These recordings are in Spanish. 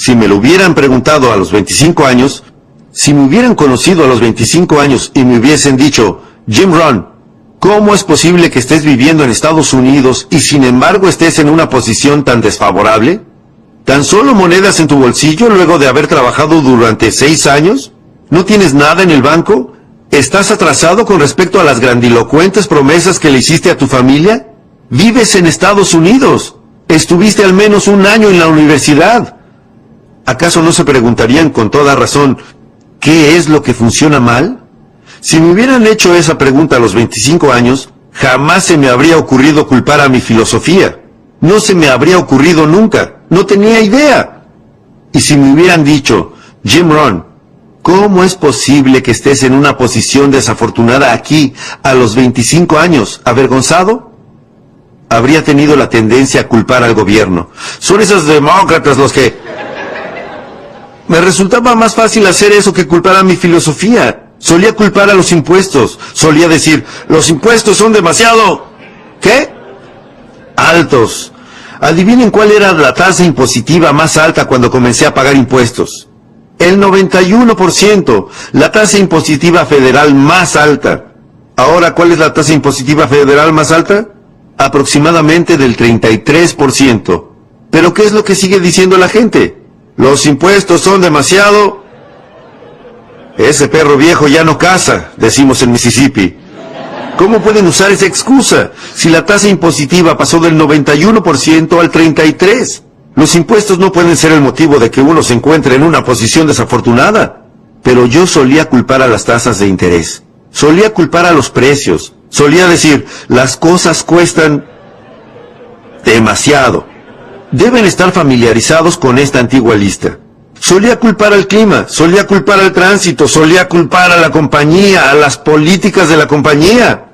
Si me lo hubieran preguntado a los 25 años, si me hubieran conocido a los 25 años y me hubiesen dicho, Jim Rohn, ¿cómo es posible que estés viviendo en Estados Unidos y sin embargo estés en una posición tan desfavorable? ¿Tan solo monedas en tu bolsillo luego de haber trabajado durante 6 años? ¿No tienes nada en el banco? ¿Estás atrasado con respecto a las grandilocuentes promesas que le hiciste a tu familia? ¿Vives en Estados Unidos? ¿Estuviste al menos 1 año en la universidad? ¿Acaso no se preguntarían con toda razón, ¿qué es lo que funciona mal? Si me hubieran hecho esa pregunta a los 25 años, jamás se me habría ocurrido culpar a mi filosofía. No se me habría ocurrido nunca. No tenía idea. Y si me hubieran dicho, Jim Rohn, ¿cómo es posible que estés en una posición desafortunada aquí, a los 25 años, avergonzado? Habría tenido la tendencia a culpar al gobierno. Son esos demócratas los que... Me resultaba más fácil hacer eso que culpar a mi filosofía. Solía culpar a los impuestos. Solía decir, los impuestos son demasiado... ¿Qué? Altos. Adivinen cuál era la tasa impositiva más alta cuando comencé a pagar impuestos. El 91%, la tasa impositiva federal más alta. Ahora, ¿cuál es la tasa impositiva federal más alta? Aproximadamente del 33%. ¿Pero qué es lo que sigue diciendo la gente? Los impuestos son demasiado... Ese perro viejo ya no caza, decimos en Mississippi. ¿Cómo pueden usar esa excusa si la tasa impositiva pasó del 91% al 33%? Los impuestos no pueden ser el motivo de que uno se encuentre en una posición desafortunada. Pero yo solía culpar a las tasas de interés. Solía culpar a los precios. Solía decir, las cosas cuestan demasiado. Deben estar familiarizados con esta antigua lista. Solía culpar al clima, solía culpar al tránsito, solía culpar a la compañía, a las políticas de la compañía.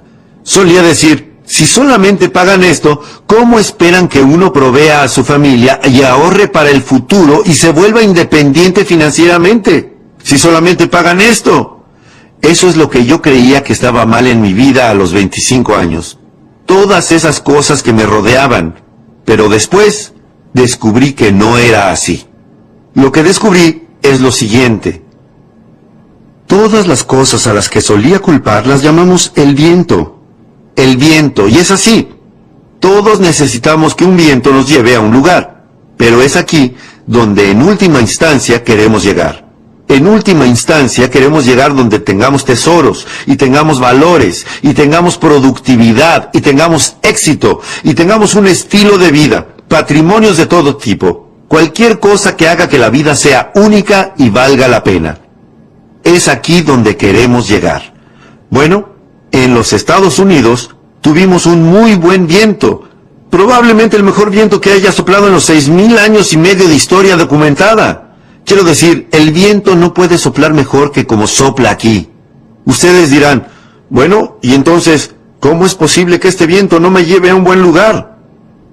Solía decir, si solamente pagan esto, ¿cómo esperan que uno provea a su familia y ahorre para el futuro y se vuelva independiente financieramente? Si solamente pagan esto. Eso es lo que yo creía que estaba mal en mi vida a los 25 años. Todas esas cosas que me rodeaban. Pero después, descubrí que no era así. Lo que descubrí es lo siguiente. Todas las cosas a las que solía culpar las llamamos el viento. El viento, y es así. Todos necesitamos que un viento nos lleve a un lugar. Pero es aquí donde en última instancia queremos llegar. En última instancia queremos llegar donde tengamos tesoros, y tengamos valores, y tengamos productividad, y tengamos éxito, y tengamos un estilo de vida, patrimonios de todo tipo. Cualquier cosa que haga que la vida sea única y valga la pena. Es aquí donde queremos llegar. Bueno, en los Estados Unidos tuvimos un muy buen viento. Probablemente el mejor viento que haya soplado en los 6,000 años y medio de historia documentada. Quiero decir, el viento no puede soplar mejor que como sopla aquí. Ustedes dirán, bueno, y entonces, ¿cómo es posible que este viento no me lleve a un buen lugar?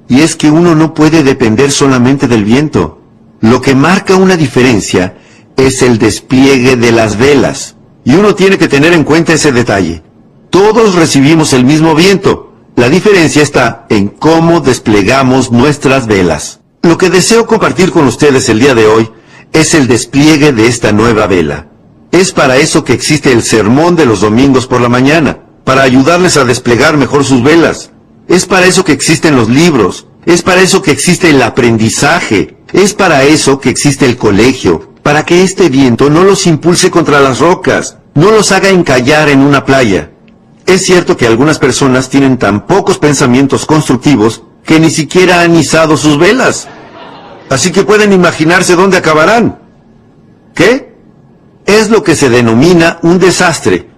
Y es que uno no puede depender solamente del viento. Lo que marca una diferencia es el despliegue de las velas. Y uno tiene que tener en cuenta ese detalle. Todos recibimos el mismo viento. La diferencia está en cómo desplegamos nuestras velas. Lo que deseo compartir con ustedes el día de hoy es el despliegue de esta nueva vela. Es para eso que existe el sermón de los domingos por la mañana, para ayudarles a desplegar mejor sus velas. Es para eso que existen los libros, es para eso que existe el aprendizaje, es para eso que existe el colegio, para que este viento no los impulse contra las rocas, no los haga encallar en una playa. Es cierto que algunas personas tienen tan pocos pensamientos constructivos que ni siquiera han izado sus velas. Así que pueden imaginarse dónde acabarán. ¿Qué? Es lo que se denomina un desastre.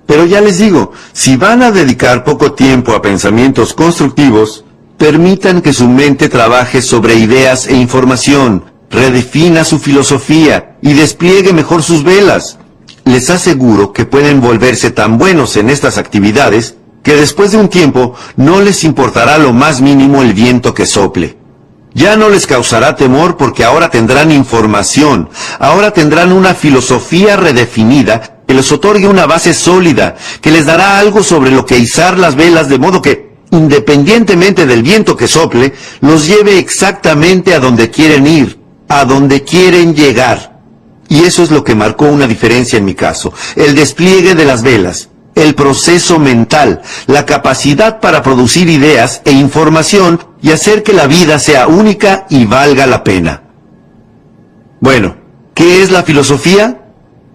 Pero ya les digo, si van a dedicar poco tiempo a pensamientos constructivos, permitan que su mente trabaje sobre ideas e información, redefina su filosofía y despliegue mejor sus velas. Les aseguro que pueden volverse tan buenos en estas actividades que después de un tiempo no les importará lo más mínimo el viento que sople. Ya no les causará temor porque ahora tendrán información, ahora tendrán una filosofía redefinida que les otorgue una base sólida, que les dará algo sobre lo que izar las velas de modo que, independientemente del viento que sople, los lleve exactamente a donde quieren ir. a donde quieren llegar. Y eso es lo que marcó una diferencia en mi caso. El despliegue de las velas, el proceso mental, la capacidad para producir ideas e información y hacer que la vida sea única y valga la pena. Bueno, ¿qué es la filosofía?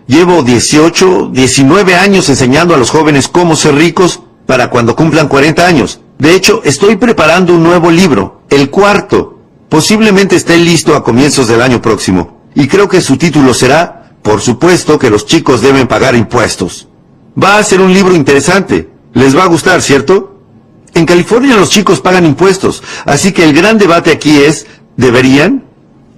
Llevo 18, 19 años enseñando a los jóvenes cómo ser ricos para cuando cumplan 40 años. De hecho, estoy preparando un nuevo libro, el cuarto. Posiblemente esté listo a comienzos del año próximo. Y creo que su título será, por supuesto que los chicos deben pagar impuestos. Va a ser un libro interesante. Les va a gustar, ¿cierto? En California los chicos pagan impuestos, así que el gran debate aquí es, ¿deberían?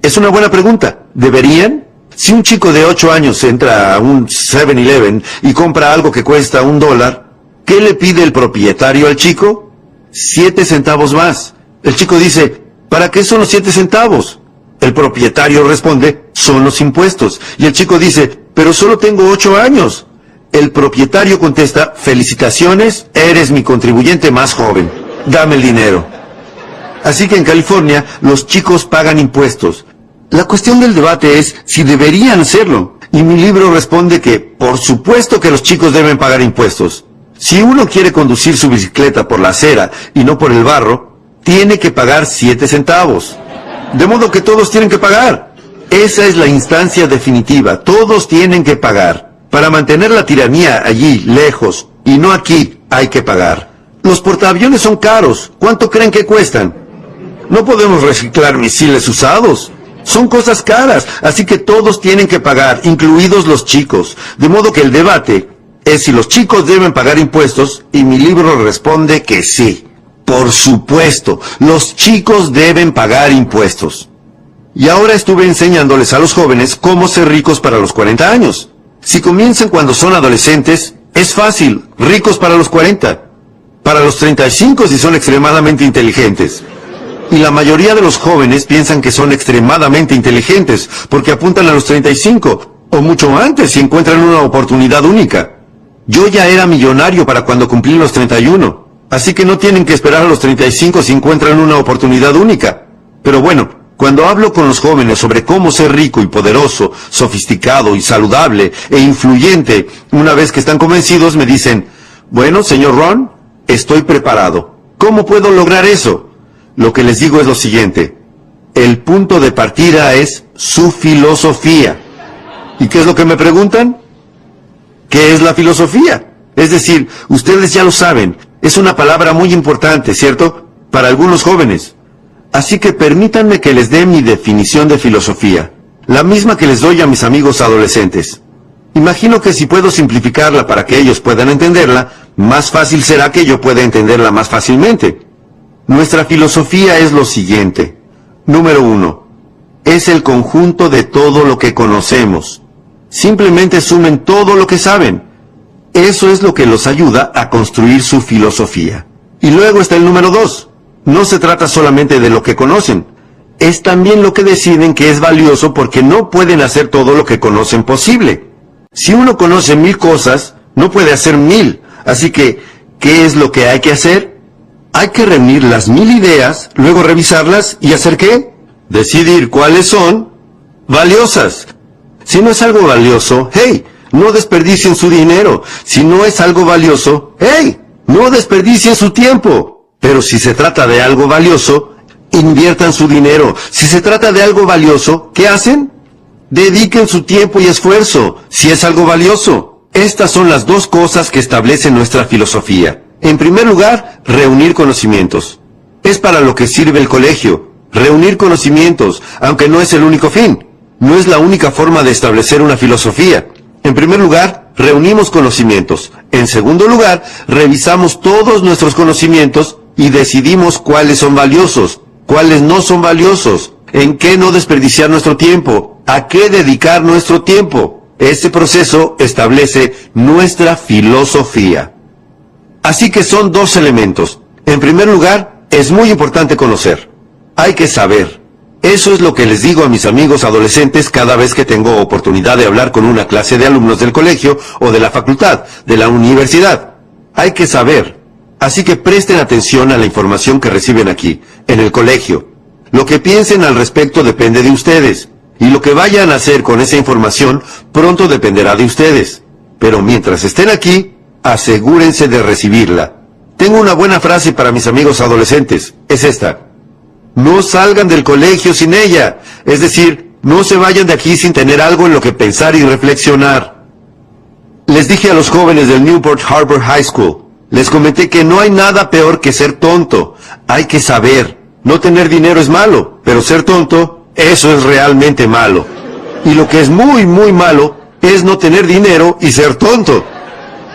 Es una buena pregunta. ¿Deberían? Si un chico de 8 años entra a un 7-Eleven y compra algo que cuesta $1, ¿qué le pide el propietario al chico? 7 centavos más. El chico dice, ¿para qué son los 7 centavos? El propietario responde, son los impuestos. Y el chico dice, pero solo tengo 8 años. El propietario contesta, felicitaciones, eres mi contribuyente más joven. Dame el dinero. Así que en California, los chicos pagan impuestos. La cuestión del debate es si deberían hacerlo. Y mi libro responde que, por supuesto que los chicos deben pagar impuestos. Si uno quiere conducir su bicicleta por la acera y no por el barro, tiene que pagar 7 centavos. De modo que todos tienen que pagar. Esa es la instancia definitiva. Todos tienen que pagar. Para mantener la tiranía allí, lejos, y no aquí, hay que pagar. Los portaaviones son caros. ¿Cuánto creen que cuestan? No podemos reciclar misiles usados. Son cosas caras, así que todos tienen que pagar, incluidos los chicos. De modo que el debate es si los chicos deben pagar impuestos, y mi libro responde que sí. Por supuesto, los chicos deben pagar impuestos. Y ahora estuve enseñándoles a los jóvenes cómo ser ricos para los 40 años. Si comienzan cuando son adolescentes, es fácil, ricos para los 40. Para los 35 si son extremadamente inteligentes. Y la mayoría de los jóvenes piensan que son extremadamente inteligentes, porque apuntan a los 35, o mucho antes si encuentran una oportunidad única. Yo ya era millonario para cuando cumplí los 31, así que no tienen que esperar a los 35 si encuentran una oportunidad única. Pero bueno, cuando hablo con los jóvenes sobre cómo ser rico y poderoso, sofisticado y saludable e influyente, una vez que están convencidos me dicen, bueno, señor Ron, estoy preparado. ¿Cómo puedo lograr eso? Lo que les digo es lo siguiente. El punto de partida es su filosofía. ¿Y qué es lo que me preguntan? ¿Qué es la filosofía? Es decir, ustedes ya lo saben, es una palabra muy importante, ¿cierto? Para algunos jóvenes. Así que permítanme que les dé mi definición de filosofía, la misma que les doy a mis amigos adolescentes. Imagino que si puedo simplificarla para que ellos puedan entenderla, más fácil será que yo pueda entenderla más fácilmente. Nuestra filosofía es lo siguiente. Número 1. Es el conjunto de todo lo que conocemos. Simplemente sumen todo lo que saben. Eso es lo que los ayuda a construir su filosofía. Y luego está el número 2. No se trata solamente de lo que conocen. Es también lo que deciden que es valioso porque no pueden hacer todo lo que conocen posible. Si uno conoce 1000 cosas, no puede hacer 1000. Así que, ¿qué es lo que hay que hacer? Hay que reunir las 1000 ideas, luego revisarlas y ¿hacer qué? Decidir cuáles son valiosas. Si no es algo valioso, hey, no desperdicien su dinero. Si no es algo valioso, hey, no desperdicien su tiempo. Pero si se trata de algo valioso, inviertan su dinero. Si se trata de algo valioso, ¿qué hacen? Dediquen su tiempo y esfuerzo, si es algo valioso. Estas son las dos cosas que establecen nuestra filosofía. En primer lugar, reunir conocimientos. Es para lo que sirve el colegio. Reunir conocimientos, aunque no es el único fin. No es la única forma de establecer una filosofía. En primer lugar, reunimos conocimientos. En segundo lugar, revisamos todos nuestros conocimientos y decidimos cuáles son valiosos, cuáles no son valiosos, en qué no desperdiciar nuestro tiempo, a qué dedicar nuestro tiempo. Este proceso establece nuestra filosofía. Así que son dos elementos. En primer lugar, es muy importante conocer. Hay que saber. Eso es lo que les digo a mis amigos adolescentes cada vez que tengo oportunidad de hablar con una clase de alumnos del colegio o de la facultad, de la universidad. Hay que saber. Así que presten atención a la información que reciben aquí, en el colegio. Lo que piensen al respecto depende de ustedes, y lo que vayan a hacer con esa información pronto dependerá de ustedes. Pero mientras estén aquí, asegúrense de recibirla. Tengo una buena frase para mis amigos adolescentes, es esta: no salgan del colegio sin ella, es decir, no se vayan de aquí sin tener algo en lo que pensar y reflexionar. Les dije a los jóvenes del Newport Harbor High School, les comenté que no hay nada peor que ser tonto. Hay que saber, no tener dinero es malo, pero ser tonto, eso es realmente malo. Y lo que es muy, muy malo es no tener dinero y ser tonto.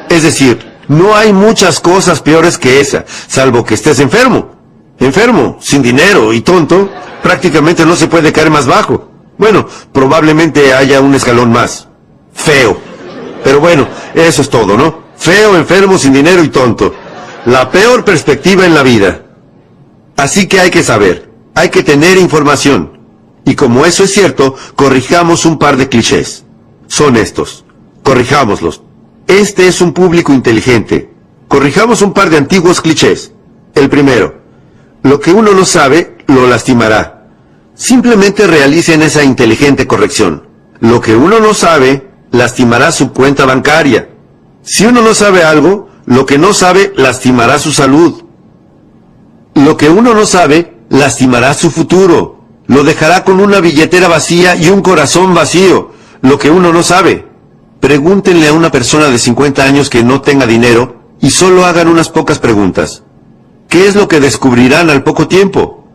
Es decir, no hay muchas cosas peores que esa, salvo que estés enfermo. Enfermo, sin dinero y tonto, prácticamente no se puede caer más bajo. Bueno, probablemente haya un escalón más. Feo. Pero bueno, eso es todo, ¿no? Feo, enfermo, sin dinero y tonto. La peor perspectiva en la vida. Así que hay que saber, hay que tener información. Y como eso es cierto, corrijamos un par de clichés. Son estos. Corrijámoslos. Este es un público inteligente. Corrijamos un par de antiguos clichés. El primero: lo que uno no sabe, lo lastimará. Simplemente realicen esa inteligente corrección. Lo que uno no sabe, lastimará su cuenta bancaria. Si uno no sabe algo, lo que no sabe, lastimará su salud. Lo que uno no sabe, lastimará su futuro. Lo dejará con una billetera vacía y un corazón vacío. Lo que uno no sabe. Pregúntenle a una persona de 50 años que no tenga dinero y solo hagan unas pocas preguntas. ¿Qué es lo que descubrirán al poco tiempo?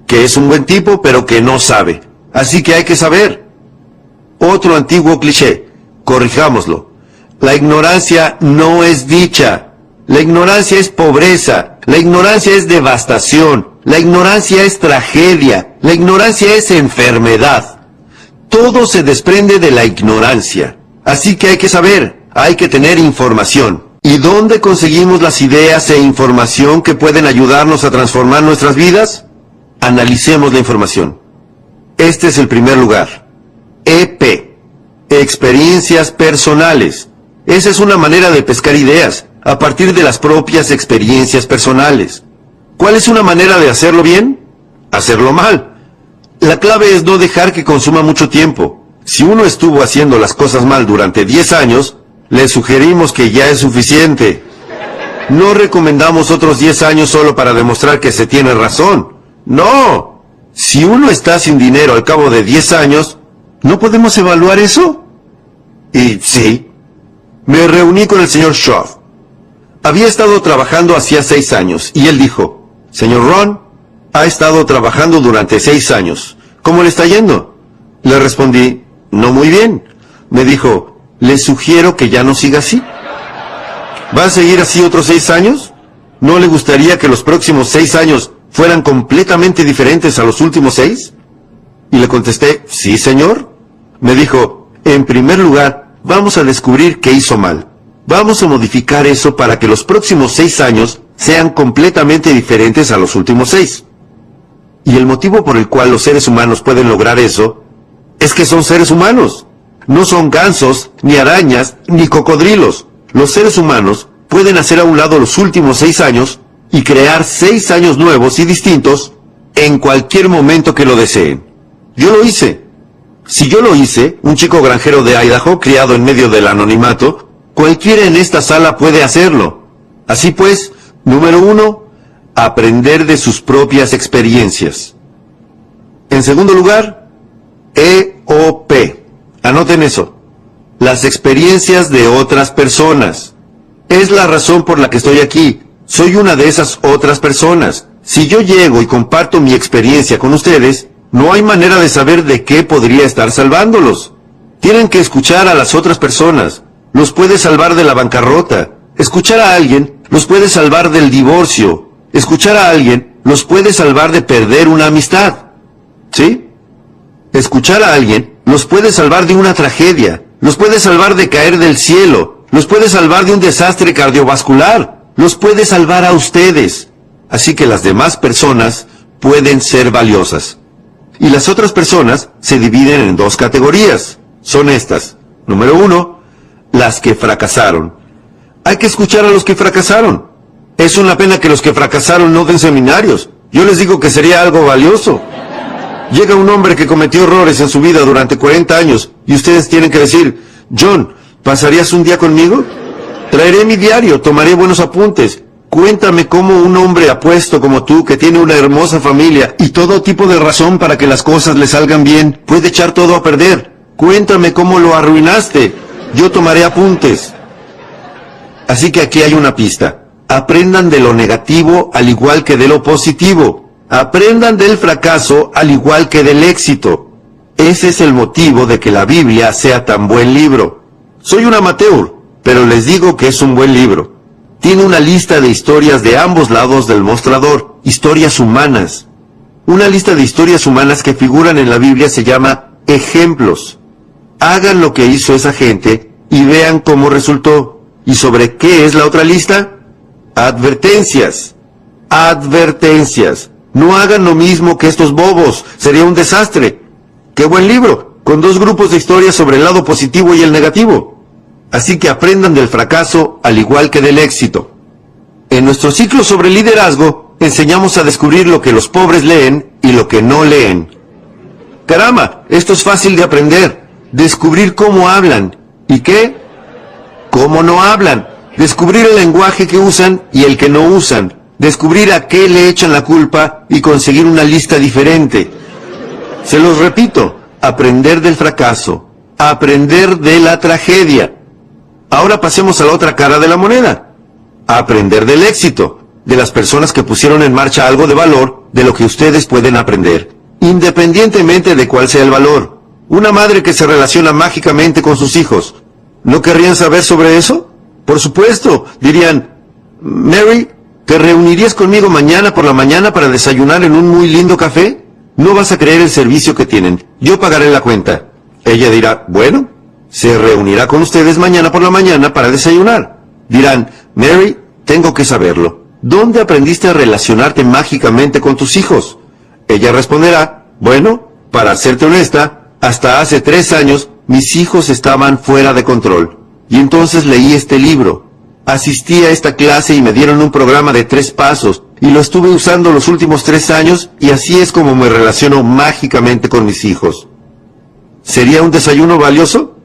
Que es un buen tipo, pero que no sabe. Así que hay que saber. Otro antiguo cliché. Corrijámoslo. La ignorancia no es dicha. La ignorancia es pobreza. La ignorancia es devastación. La ignorancia es tragedia. La ignorancia es enfermedad. Todo se desprende de la ignorancia. Así que hay que saber. Hay que tener información. ¿Y dónde conseguimos las ideas e información que pueden ayudarnos a transformar nuestras vidas? Analicemos la información. Este es el primer lugar. EP. Experiencias personales. Esa es una manera de pescar ideas, a partir de las propias experiencias personales. ¿Cuál es una manera de hacerlo bien? Hacerlo mal. La clave es no dejar que consuma mucho tiempo. Si uno estuvo haciendo las cosas mal durante 10 años, le sugerimos que ya es suficiente. No recomendamos otros 10 años solo para demostrar que se tiene razón. ¡No! Si uno está sin dinero al cabo de 10 años, ¿no podemos evaluar eso? Y sí. Me reuní con el señor Shaw. Había estado trabajando hacía 6 años, y él dijo: señor Ron, ha estado trabajando durante 6 años. ¿Cómo le está yendo? Le respondí: no muy bien. Me dijo: le sugiero que ya no siga así. ¿Va a seguir así otros 6 años? ¿No le gustaría que los próximos 6 años fueran completamente diferentes a los últimos 6? Y le contesté: sí, señor. Me dijo: en primer lugar, vamos a descubrir qué hizo mal. Vamos a modificar eso para que los próximos 6 años sean completamente diferentes a los últimos 6. Y el motivo por el cual los seres humanos pueden lograr eso es que son seres humanos. No son gansos, ni arañas, ni cocodrilos. Los seres humanos pueden hacer a un lado los últimos 6 años y crear 6 años nuevos y distintos en cualquier momento que lo deseen. Yo lo hice. Si yo lo hice, un chico granjero de Idaho, criado en medio del anonimato, cualquiera en esta sala puede hacerlo. Así pues, número 1, aprender de sus propias experiencias. En segundo lugar, EOP. Anoten eso. Las experiencias de otras personas. Es la razón por la que estoy aquí. Soy una de esas otras personas. Si yo llego y comparto mi experiencia con ustedes, no hay manera de saber de qué podría estar salvándolos. Tienen que escuchar a las otras personas. Los puede salvar de la bancarrota. Escuchar a alguien los puede salvar del divorcio. Escuchar a alguien los puede salvar de perder una amistad. ¿Sí? Escuchar a alguien los puede salvar de una tragedia. Los puede salvar de caer del cielo. Los puede salvar de un desastre cardiovascular. Los puede salvar a ustedes. Así que las demás personas pueden ser valiosas. Y las otras personas se dividen en 2 categorías. Son estas. Número 1, las que fracasaron. Hay que escuchar a los que fracasaron. Es una pena que los que fracasaron no den seminarios. Yo les digo que sería algo valioso. Llega un hombre que cometió errores en su vida durante 40 años y ustedes tienen que decir, John, ¿pasarías un día conmigo? Traeré mi diario, tomaré buenos apuntes. Cuéntame cómo un hombre apuesto como tú, que tiene una hermosa familia y todo tipo de razón para que las cosas le salgan bien, puede echar todo a perder. Cuéntame cómo lo arruinaste. Yo tomaré apuntes. Así que aquí hay una pista. Aprendan de lo negativo al igual que de lo positivo. Aprendan del fracaso al igual que del éxito. Ese es el motivo de que la Biblia sea tan buen libro. Soy un amateur, pero les digo que es un buen libro. Tiene una lista de historias de ambos lados del mostrador, historias humanas. Una lista de historias humanas que figuran en la Biblia se llama ejemplos. Hagan lo que hizo esa gente y vean cómo resultó. ¿Y sobre qué es la otra lista? Advertencias. Advertencias. No hagan lo mismo que estos bobos, sería un desastre. ¡Qué buen libro! Con 2 grupos de historias sobre el lado positivo y el negativo. Así que aprendan del fracaso al igual que del éxito. En nuestro ciclo sobre liderazgo, enseñamos a descubrir lo que los pobres leen y lo que no leen. ¡Caramba! Esto es fácil de aprender. Descubrir cómo hablan. ¿Y qué? Cómo no hablan. Descubrir el lenguaje que usan y el que no usan. Descubrir a qué le echan la culpa y conseguir una lista diferente. Se los repito, aprender del fracaso, aprender de la tragedia. Ahora pasemos a la otra cara de la moneda. Aprender del éxito, de las personas que pusieron en marcha algo de valor, de lo que ustedes pueden aprender, independientemente de cuál sea el valor. Una madre que se relaciona mágicamente con sus hijos. ¿No querrían saber sobre eso? Por supuesto, dirían, Mary, ¿te reunirías conmigo mañana por la mañana para desayunar en un muy lindo café? No vas a creer el servicio que tienen. Yo pagaré la cuenta. Ella dirá, bueno, se reunirá con ustedes mañana por la mañana para desayunar. Dirán, Mary, tengo que saberlo. ¿Dónde aprendiste a relacionarte mágicamente con tus hijos? Ella responderá, bueno, para serte honesta, hasta hace 3 años mis hijos estaban fuera de control. Y entonces leí este libro. Asistí a esta clase y me dieron un programa de 3 pasos, y lo estuve usando los últimos 3 años, y así es como me relaciono mágicamente con mis hijos. ¿Sería un desayuno valioso?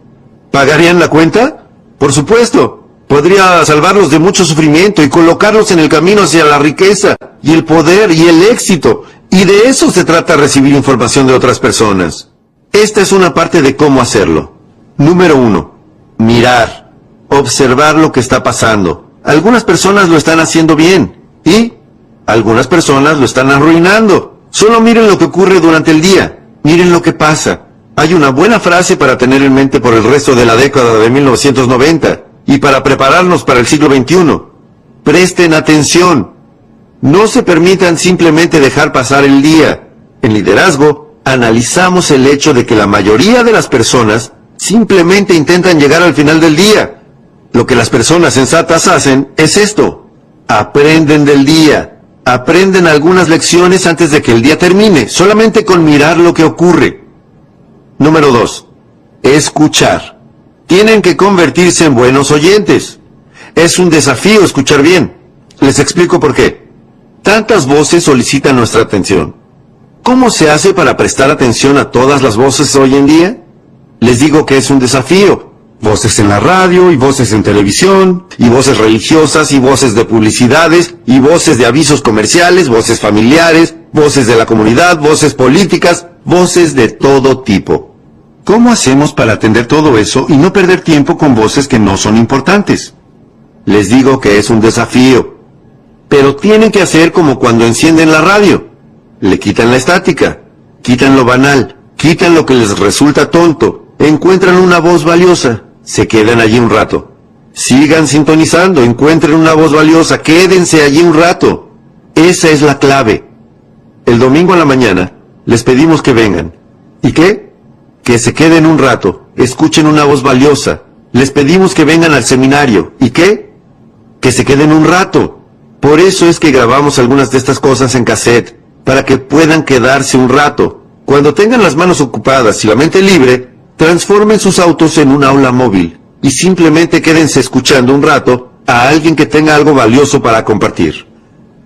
¿Pagarían la cuenta? Por supuesto. Podría salvarlos de mucho sufrimiento y colocarlos en el camino hacia la riqueza, y el poder, y el éxito. Y de eso se trata recibir información de otras personas. Esta es una parte de cómo hacerlo. Número 1. Mirar. Observar lo que está pasando. Algunas personas lo están haciendo bien y algunas personas lo están arruinando. Solo miren lo que ocurre durante el día. Miren lo que pasa. Hay una buena frase para tener en mente por el resto de la década de 1990 y para prepararnos para el siglo XXI. Presten atención. No se permitan simplemente dejar pasar el día. En liderazgo, analizamos el hecho de que la mayoría de las personas simplemente intentan llegar al final del día. Lo que las personas sensatas hacen es esto. Aprenden del día. Aprenden algunas lecciones antes de que el día termine, solamente con mirar lo que ocurre. Número 2. Escuchar. Tienen que convertirse en buenos oyentes. Es un desafío escuchar bien. Les explico por qué. Tantas voces solicitan nuestra atención. ¿Cómo se hace para prestar atención a todas las voces hoy en día? Les digo que es un desafío. Voces en la radio, y voces en televisión, y voces religiosas, y voces de publicidades, y voces de avisos comerciales, voces familiares, voces de la comunidad, voces políticas, voces de todo tipo. ¿Cómo hacemos para atender todo eso y no perder tiempo con voces que no son importantes? Les digo que es un desafío. Pero tienen que hacer como cuando encienden la radio. Le quitan la estática, quitan lo banal, quitan lo que les resulta tonto, encuentran una voz valiosa. Se quedan allí un rato. Sigan sintonizando, encuentren una voz valiosa, quédense allí un rato. Esa es la clave. El domingo a la mañana les pedimos que vengan. ¿Y qué? Que se queden un rato, escuchen una voz valiosa. Les pedimos que vengan al seminario. ¿Y qué? Que se queden un rato. Por eso es que grabamos algunas de estas cosas en cassette, para que puedan quedarse un rato. Cuando tengan las manos ocupadas y la mente libre, transformen sus autos en un aula móvil y simplemente quédense escuchando un rato a alguien que tenga algo valioso para compartir.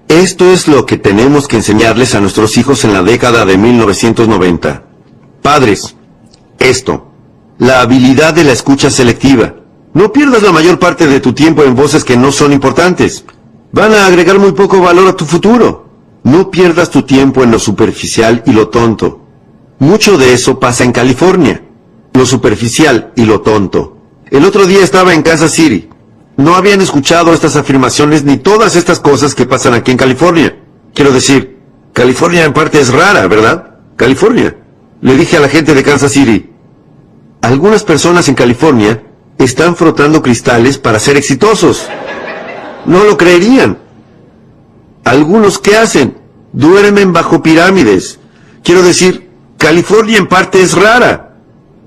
Esto es lo que tenemos que enseñarles a nuestros hijos en la década de 1990. Padres, esto, la habilidad de la escucha selectiva. No pierdas la mayor parte de tu tiempo en voces que no son importantes. Van a agregar muy poco valor a tu futuro. No pierdas tu tiempo en lo superficial y lo tonto. Mucho de eso pasa en California. Lo superficial y lo tonto. El otro día estaba en Kansas City. No habían escuchado estas afirmaciones ni todas estas cosas que pasan aquí en California. Quiero decir, California en parte es rara, ¿verdad? California. Le dije a la gente de Kansas City, algunas personas en California están frotando cristales para ser exitosos. No lo creerían. Algunos, ¿qué hacen? Duermen bajo pirámides. Quiero decir, California en parte es rara.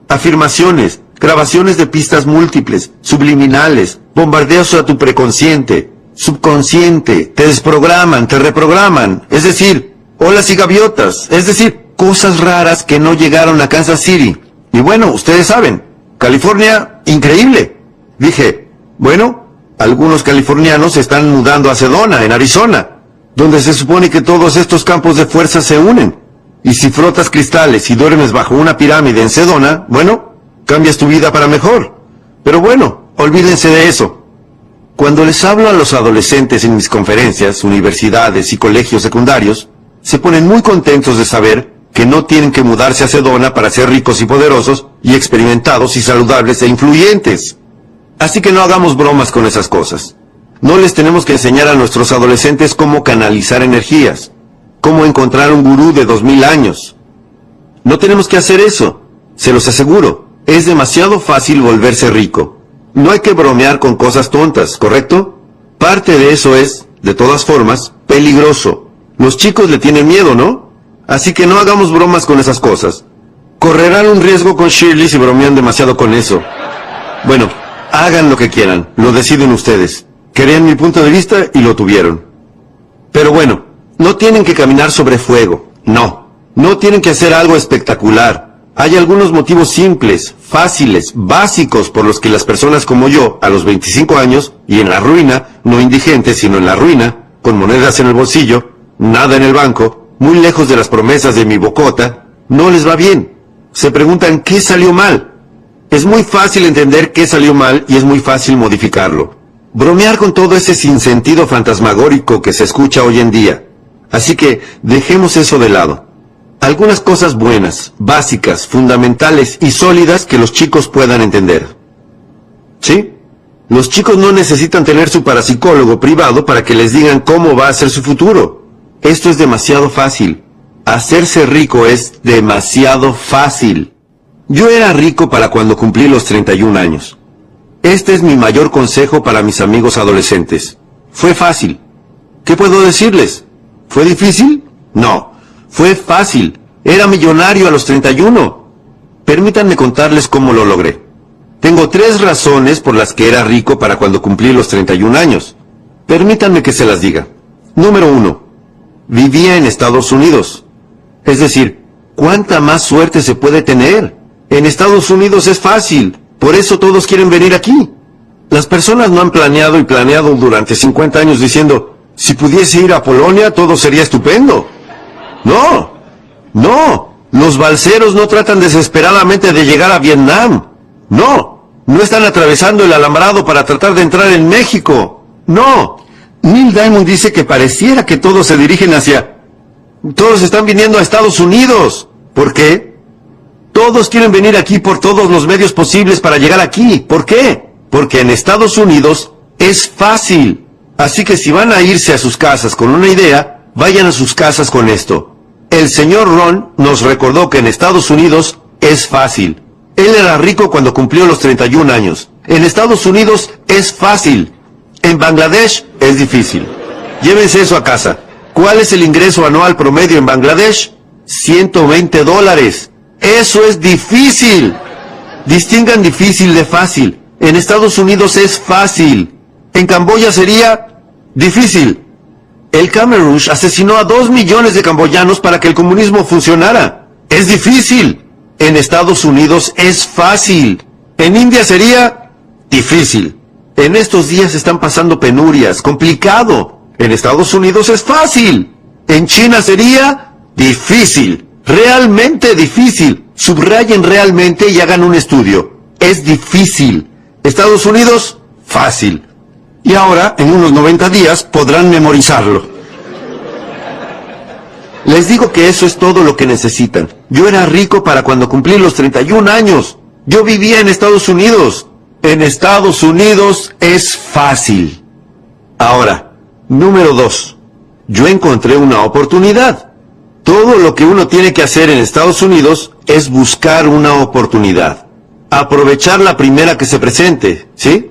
Afirmaciones, grabaciones de pistas múltiples, subliminales, bombardeos a tu preconsciente, subconsciente, te desprograman, te reprograman. Es decir, olas y gaviotas. Es decir, cosas raras que no llegaron a Kansas City. Y bueno, ustedes saben, California, increíble. Dije, bueno, algunos californianos se están mudando a Sedona, en Arizona, donde se supone que todos estos campos de fuerza se unen. Y si frotas cristales y duermes bajo una pirámide en Sedona, bueno, cambias tu vida para mejor. Pero bueno, olvídense de eso. Cuando les hablo a los adolescentes en mis conferencias, universidades y colegios secundarios, se ponen muy contentos de saber que no tienen que mudarse a Sedona para ser ricos y poderosos, y experimentados y saludables e influyentes. Así que no hagamos bromas con esas cosas. No les tenemos que enseñar a nuestros adolescentes cómo canalizar energías, cómo encontrar un gurú de 2000 años. No tenemos que hacer eso, se los aseguro. Es demasiado fácil volverse rico. No hay que bromear con cosas tontas, ¿correcto? Parte de eso es, de todas formas, peligroso. Los chicos le tienen miedo, ¿no? Así que no hagamos bromas con esas cosas. Correrán un riesgo con Shirley si bromean demasiado con eso. Bueno, hagan lo que quieran, lo deciden ustedes. Querían mi punto de vista y lo tuvieron. Pero bueno, no tienen que caminar sobre fuego, no. No tienen que hacer algo espectacular. Hay algunos motivos simples, fáciles, básicos por los que las personas como yo, a los 25 años, y en la ruina, no indigentes sino en la ruina, con monedas en el bolsillo, nada en el banco, muy lejos de las promesas de mi bocota, no les va bien. Se preguntan qué salió mal. Es muy fácil entender qué salió mal y es muy fácil modificarlo. Bromear con todo ese sinsentido fantasmagórico que se escucha hoy en día. Así que dejemos eso de lado. Algunas cosas buenas, básicas, fundamentales y sólidas que los chicos puedan entender. ¿Sí? Los chicos no necesitan tener su parapsicólogo privado para que les digan cómo va a ser su futuro. Esto es demasiado fácil. Hacerse rico es demasiado fácil. Yo era rico para cuando cumplí los 31 años. Este es mi mayor consejo para mis amigos adolescentes. Fue fácil. ¿Qué puedo decirles? ¿Fue difícil? No. Fue fácil. Era millonario a los 31. Permítanme contarles cómo lo logré. Tengo 3 razones por las que era rico para cuando cumplí los 31 años. Permítanme que se las diga. Número 1. Vivía en Estados Unidos. Es decir, ¿cuánta más suerte se puede tener? En Estados Unidos es fácil. Por eso todos quieren venir aquí. Las personas no han planeado y planeado durante 50 años diciendo, si pudiese ir a Polonia todo sería estupendo. No, no. Los balseros no tratan desesperadamente de llegar a Vietnam. No, no están atravesando el alambrado para tratar de entrar en México. No. Neil Diamond dice que pareciera que todos se dirigen hacia... Todos están viniendo a Estados Unidos. ¿Por qué? Todos quieren venir aquí por todos los medios posibles para llegar aquí. ¿Por qué? Porque en Estados Unidos es fácil. Así que si van a irse a sus casas con una idea, vayan a sus casas con esto. El señor Ron nos recordó que en Estados Unidos es fácil. Él era rico cuando cumplió los 31 años. En Estados Unidos es fácil. En Bangladesh es difícil. Llévense eso a casa. ¿Cuál es el ingreso anual promedio en Bangladesh? $120. Eso es difícil. Distingan difícil de fácil. En Estados Unidos es fácil. En Camboya sería difícil. El Khmer Rouge asesinó a 2 millones de camboyanos para que el comunismo funcionara. Es difícil. En Estados Unidos es fácil. En India sería difícil. En estos días están pasando penurias, complicado. En Estados Unidos es fácil. En China sería difícil. Realmente difícil. Subrayen realmente y hagan un estudio. Es difícil. Estados Unidos, fácil. Y ahora, en unos 90 días, podrán memorizarlo. Les digo que eso es todo lo que necesitan. Yo era rico para cuando cumplí los 31 años. Yo vivía en Estados Unidos. En Estados Unidos es fácil. Ahora, número 2. Yo encontré una oportunidad. Todo lo que uno tiene que hacer en Estados Unidos es buscar una oportunidad. Aprovechar la primera que se presente, ¿sí?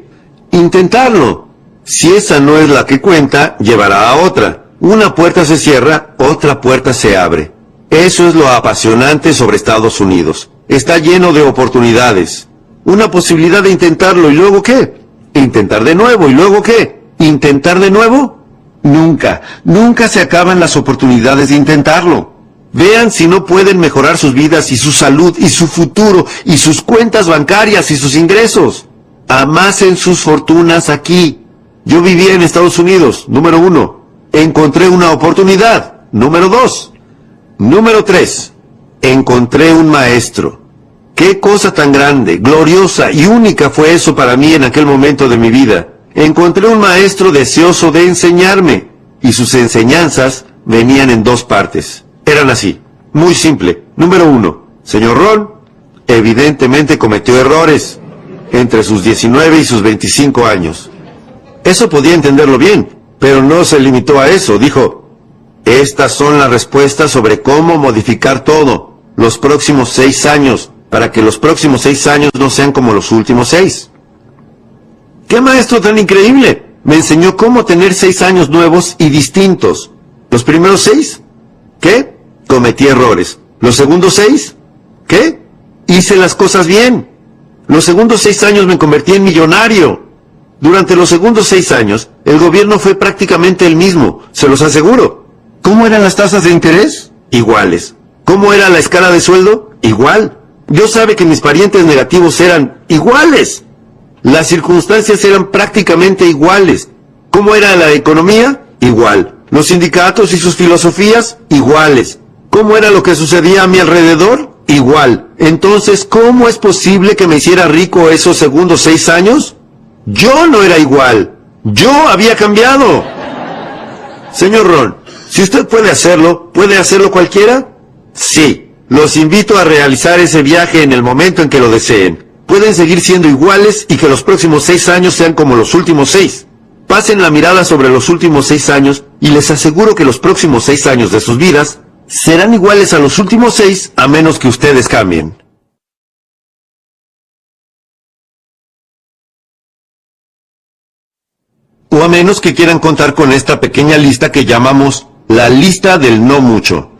Intentarlo. Si esa no es la que cuenta, llevará a otra. Una puerta se cierra, otra puerta se abre. Eso es lo apasionante sobre Estados Unidos. Está lleno de oportunidades. Una posibilidad de intentarlo, ¿y luego qué? Intentar de nuevo, ¿y luego qué? ¿Intentar de nuevo? Nunca se acaban las oportunidades de intentarlo. Vean si no pueden mejorar sus vidas y su salud y su futuro y sus cuentas bancarias y sus ingresos. Amasen sus fortunas aquí. Yo vivía en Estados Unidos, número 1. Encontré una oportunidad, número 2. Número 3. Encontré un maestro. Qué cosa tan grande, gloriosa y única fue eso para mí en aquel momento de mi vida. Encontré un maestro deseoso de enseñarme, y sus enseñanzas venían en 2 partes. Eran así, muy simple. Número 1, señor Ron, evidentemente cometió errores entre sus 19 y sus 25 años. Eso podía entenderlo bien, pero no se limitó a eso. Dijo, estas son las respuestas sobre cómo modificar todo los próximos 6 años, para que los próximos 6 años no sean como los últimos 6. ¡Qué maestro tan increíble! Me enseñó cómo tener 6 años nuevos y distintos. ¿Los primeros 6? ¿Qué? Cometí errores. ¿Los segundos 6? ¿Qué? Hice las cosas bien. Los segundos 6 años me convertí en millonario. Durante los segundos 6 años, el gobierno fue prácticamente el mismo, se los aseguro. ¿Cómo eran las tasas de interés? Iguales. ¿Cómo era la escala de sueldo? Igual. Yo sabe que mis parientes negativos eran iguales. Las circunstancias eran prácticamente iguales. ¿Cómo era la economía? Igual. Los sindicatos y sus filosofías, iguales. ¿Cómo era lo que sucedía a mi alrededor? Igual. Entonces, ¿cómo es posible que me hiciera rico esos segundos 6 años? Yo no era igual. Yo había cambiado. Señor Ron, si usted ¿puede hacerlo cualquiera? Sí. Los invito a realizar ese viaje en el momento en que lo deseen. Pueden seguir siendo iguales y que los próximos 6 años sean como los últimos 6. Pasen la mirada sobre los últimos 6 años y les aseguro que los próximos 6 años de sus vidas serán iguales a los últimos 6 a menos que ustedes cambien. O a menos que quieran contar con esta pequeña lista que llamamos la lista del no mucho.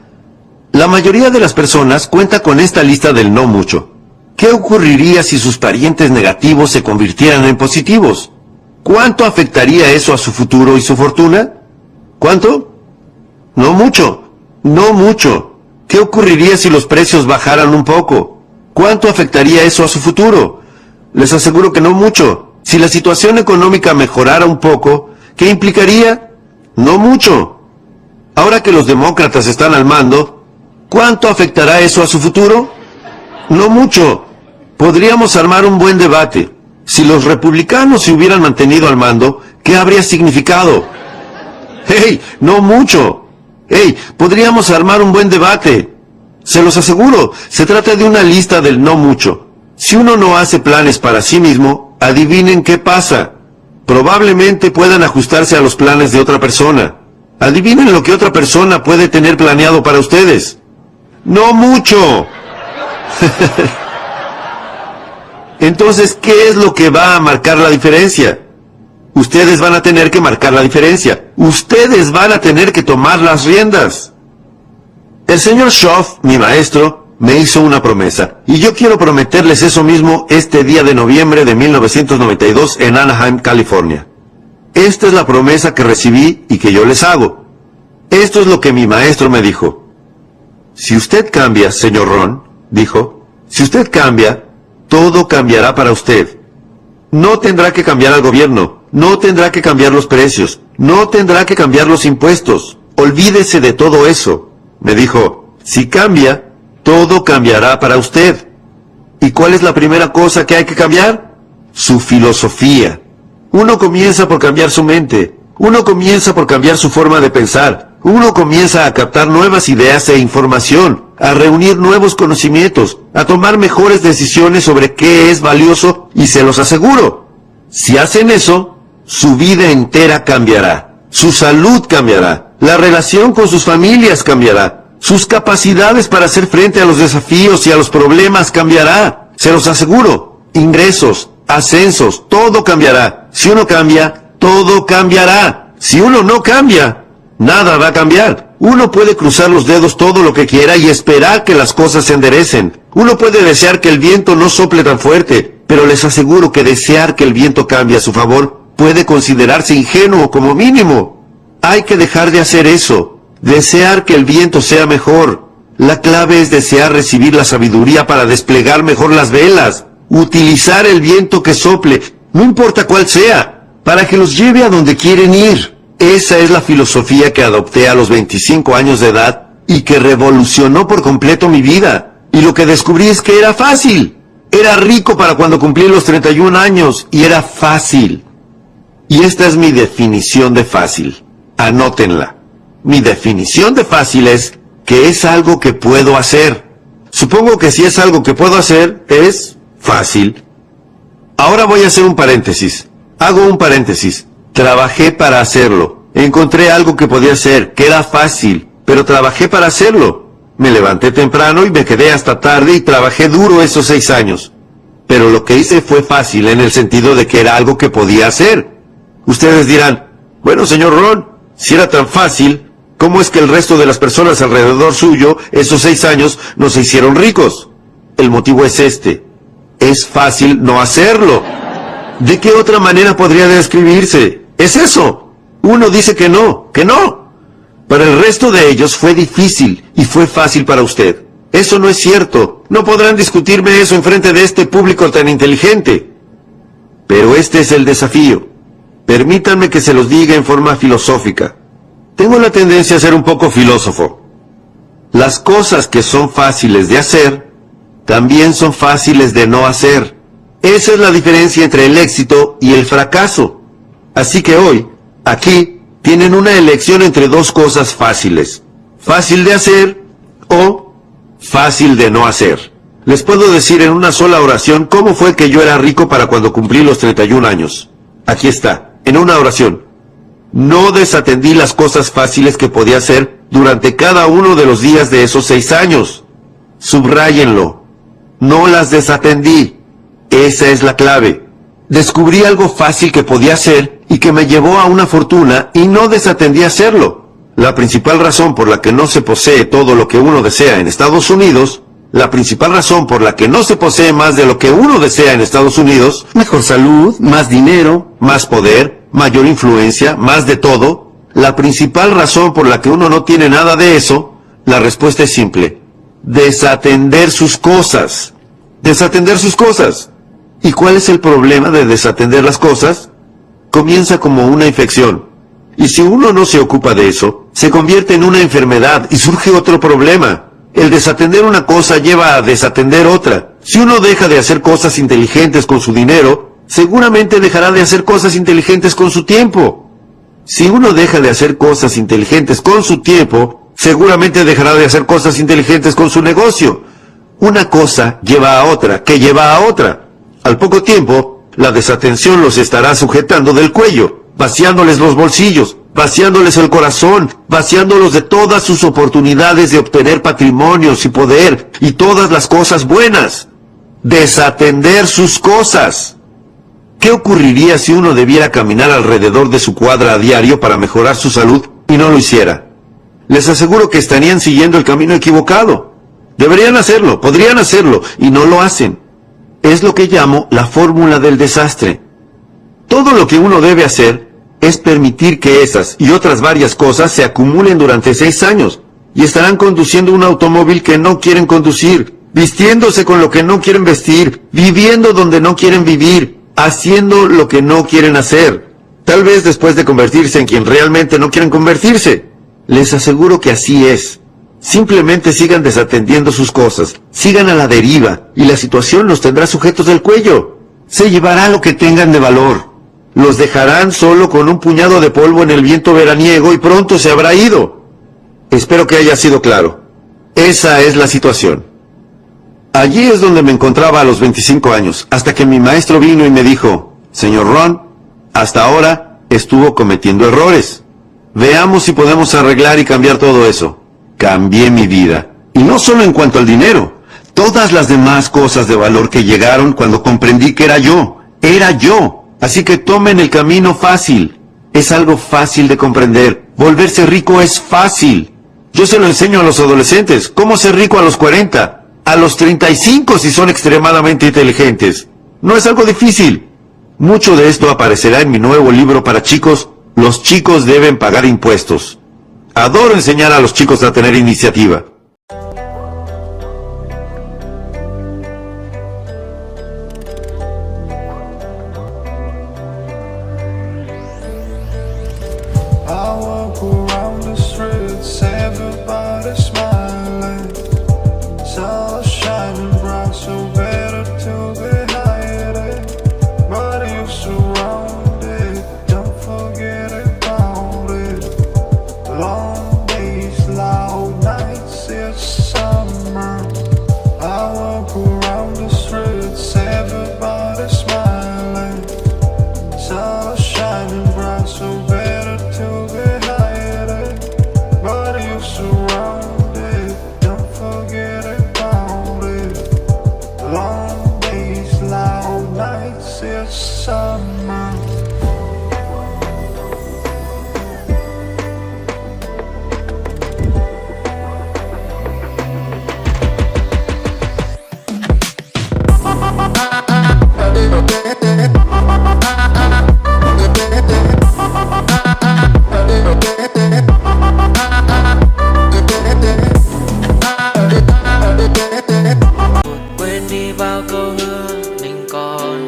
La mayoría de las personas cuenta con esta lista del no mucho. ¿Qué ocurriría si sus parientes negativos se convirtieran en positivos? ¿Cuánto afectaría eso a su futuro y su fortuna? ¿Cuánto? No mucho. No mucho. ¿Qué ocurriría si los precios bajaran un poco? ¿Cuánto afectaría eso a su futuro? Les aseguro que no mucho. Si la situación económica mejorara un poco, ¿qué implicaría? No mucho. Ahora que los demócratas están al mando, ¿cuánto afectará eso a su futuro? No mucho. Podríamos armar un buen debate. Si los republicanos se hubieran mantenido al mando, ¿qué habría significado? ¡Hey! No mucho. ¡Hey! Podríamos armar un buen debate. Se los aseguro, se trata de una lista del no mucho. Si uno no hace planes para sí mismo, adivinen qué pasa. Probablemente puedan ajustarse a los planes de otra persona. Adivinen lo que otra persona puede tener planeado para ustedes. ¡No mucho! Entonces, ¿qué es lo que va a marcar la diferencia? Ustedes van a tener que marcar la diferencia. Ustedes van a tener que tomar las riendas. El señor Schoff, mi maestro, me hizo una promesa. Y yo quiero prometerles eso mismo este día de noviembre de 1992 en Anaheim, California. Esta es la promesa que recibí y que yo les hago. Esto es lo que mi maestro me dijo. Si usted cambia, señor Ron, dijo, si usted cambia, todo cambiará para usted. No tendrá que cambiar al gobierno. No tendrá que cambiar los precios. No tendrá que cambiar los impuestos. Olvídese de todo eso. Me dijo, si cambia, todo cambiará para usted. ¿Y cuál es la primera cosa que hay que cambiar? Su filosofía. Uno comienza por cambiar su mente. Uno comienza por cambiar su forma de pensar. Uno comienza a captar nuevas ideas e información, a reunir nuevos conocimientos, a tomar mejores decisiones sobre qué es valioso, y se los aseguro, si hacen eso, su vida entera cambiará, su salud cambiará, la relación con sus familias cambiará, sus capacidades para hacer frente a los desafíos y a los problemas cambiará, se los aseguro, ingresos, ascensos, todo cambiará. Si uno cambia, todo cambiará. Si uno no cambia, nada va a cambiar. Uno puede cruzar los dedos todo lo que quiera y esperar que las cosas se enderecen. Uno puede desear que el viento no sople tan fuerte, pero les aseguro que desear que el viento cambie a su favor puede considerarse ingenuo como mínimo. Hay que dejar de hacer eso. Desear que el viento sea mejor. La clave es desear recibir la sabiduría para desplegar mejor las velas. Utilizar el viento que sople, no importa cuál sea, para que los lleve a donde quieren ir. Esa es la filosofía que adopté a los 25 años de edad y que revolucionó por completo mi vida. Y lo que descubrí es que era fácil. Era rico para cuando cumplí los 31 años y era fácil. Y esta es mi definición de fácil. Anótenla. Mi definición de fácil es que es algo que puedo hacer. Supongo que si es algo que puedo hacer, es fácil. Ahora voy a hacer un paréntesis. Hago un paréntesis. Trabajé para hacerlo. Encontré algo que podía hacer, que era fácil, pero trabajé para hacerlo. Me levanté temprano y me quedé hasta tarde y trabajé duro esos 6 años. Pero lo que hice fue fácil en el sentido de que era algo que podía hacer. Ustedes dirán, bueno, señor Ron, si era tan fácil, ¿cómo es que el resto de las personas alrededor suyo, esos 6 años, no se hicieron ricos? El motivo es este. Es fácil no hacerlo. ¿De qué otra manera podría describirse? Es eso. Uno dice que no, que no. Para el resto de ellos fue difícil y fue fácil para usted. Eso no es cierto. No podrán discutirme eso enfrente de este público tan inteligente. Pero este es el desafío. Permítanme que se los diga en forma filosófica. Tengo la tendencia a ser un poco filósofo. Las cosas que son fáciles de hacer, también son fáciles de no hacer. Esa es la diferencia entre el éxito y el fracaso. Así que hoy, aquí, tienen una elección entre dos cosas fáciles. Fácil de hacer o fácil de no hacer. Les puedo decir en una sola oración cómo fue que yo era rico para cuando cumplí los 31 años. Aquí está, en una oración. No desatendí las cosas fáciles que podía hacer durante cada uno de los días de esos 6 años. Subráyenlo. No las desatendí. Esa es la clave. Descubrí algo fácil que podía hacer y que me llevó a una fortuna y no desatendí a hacerlo. La principal razón por la que no se posee todo lo que uno desea en Estados Unidos, la principal razón por la que no se posee más de lo que uno desea en Estados Unidos, mejor salud, más dinero, más poder, mayor influencia, más de todo, la principal razón por la que uno no tiene nada de eso, la respuesta es simple. Desatender sus cosas. Desatender sus cosas. ¿Y cuál es el problema de desatender las cosas? Comienza como una infección. Y si uno no se ocupa de eso, se convierte en una enfermedad y surge otro problema. El desatender una cosa lleva a desatender otra. Si uno deja de hacer cosas inteligentes con su dinero, seguramente dejará de hacer cosas inteligentes con su tiempo. Si uno deja de hacer cosas inteligentes con su tiempo, seguramente dejará de hacer cosas inteligentes con su negocio. Una cosa lleva a otra, que lleva a otra. Al poco tiempo, la desatención los estará sujetando del cuello, vaciándoles los bolsillos, vaciándoles el corazón, vaciándolos de todas sus oportunidades de obtener patrimonios y poder y todas las cosas buenas. Desatender sus cosas. ¿Qué ocurriría si uno debiera caminar alrededor de su cuadra a diario para mejorar su salud y no lo hiciera? Les aseguro que estarían siguiendo el camino equivocado. Deberían hacerlo, podrían hacerlo, y no lo hacen. Es lo que llamo la fórmula del desastre. Todo lo que uno debe hacer es permitir que esas y otras varias cosas se acumulen durante 6 años, y estarán conduciendo un automóvil que no quieren conducir, vistiéndose con lo que no quieren vestir, viviendo donde no quieren vivir, haciendo lo que no quieren hacer. Tal vez después de convertirse en quien realmente no quieren convertirse. Les aseguro que así es. Simplemente sigan desatendiendo sus cosas, sigan a la deriva, y la situación los tendrá sujetos del cuello. Se llevará lo que tengan de valor. Los dejarán solo con un puñado de polvo en el viento veraniego y pronto se habrá ido. Espero que haya sido claro. Esa es la situación. Allí es donde me encontraba a los 25 años, hasta que mi maestro vino y me dijo, señor Ron, hasta ahora estuvo cometiendo errores. Veamos si podemos arreglar y cambiar todo eso. Cambié mi vida. Y no solo en cuanto al dinero. Todas las demás cosas de valor que llegaron cuando comprendí que era yo. Era yo. Así que tomen el camino fácil. Es algo fácil de comprender. Volverse rico es fácil. Yo se lo enseño a los adolescentes. ¿Cómo ser rico a los 40? A los 35 si son extremadamente inteligentes. No es algo difícil. Mucho de esto aparecerá en mi nuevo libro para chicos. Los chicos deben pagar impuestos. Adoro enseñar a los chicos a tener iniciativa. Quên đi bao câu hứa mình còn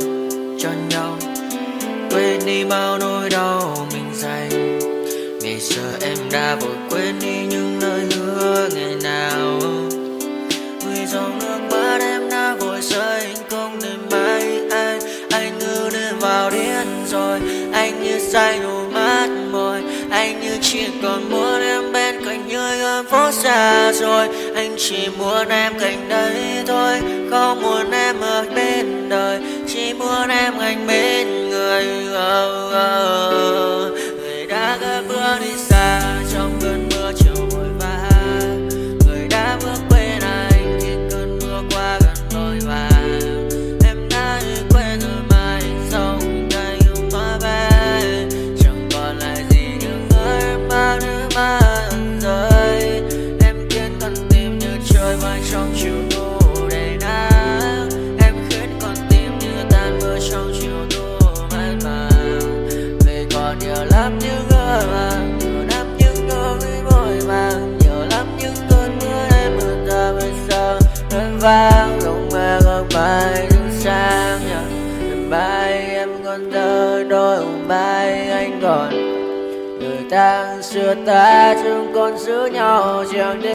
cho nhau, quên đi bao nỗi đau mình dành. Ngày xưa em đã vội quên đi những lời hứa ngày nào, vì dòng nước mắt em đã vội rơi, anh không thể bay anh như đêm vào điên rồi, anh như say đôi mắt môi, anh như chỉ còn muốn em bên cạnh như ở phố xa rồi, anh chỉ muốn em cạnh đấy thôi, không muốn em ở bên đời, chỉ muốn em anh bên người. Người đã gỡ bước đi xa trong cơn mưa chiều vội vã, người đã bước quên anh khi cơn mưa qua gần vội vã, em đã quên rồi mà anh sống đây không nói về, chẳng còn lại gì những người mà nước mắt rơi, em khiến con tim như trôi bay trong chiều thu đầy nắng, em khiến con tim như tan mưa trong chiều thu mát màng, về còn nhiều lắm những người mà nhiều lắm những nỗi vội vàng, nhiều lắm những cơn mưa em mưa ta bây giờ đơn vang lòng mẹ góc bài đứng sang nhờ đêm bay em còn thơ đôi hôm bay anh còn người ta xưa ta chúng còn giữ nhau chẳng để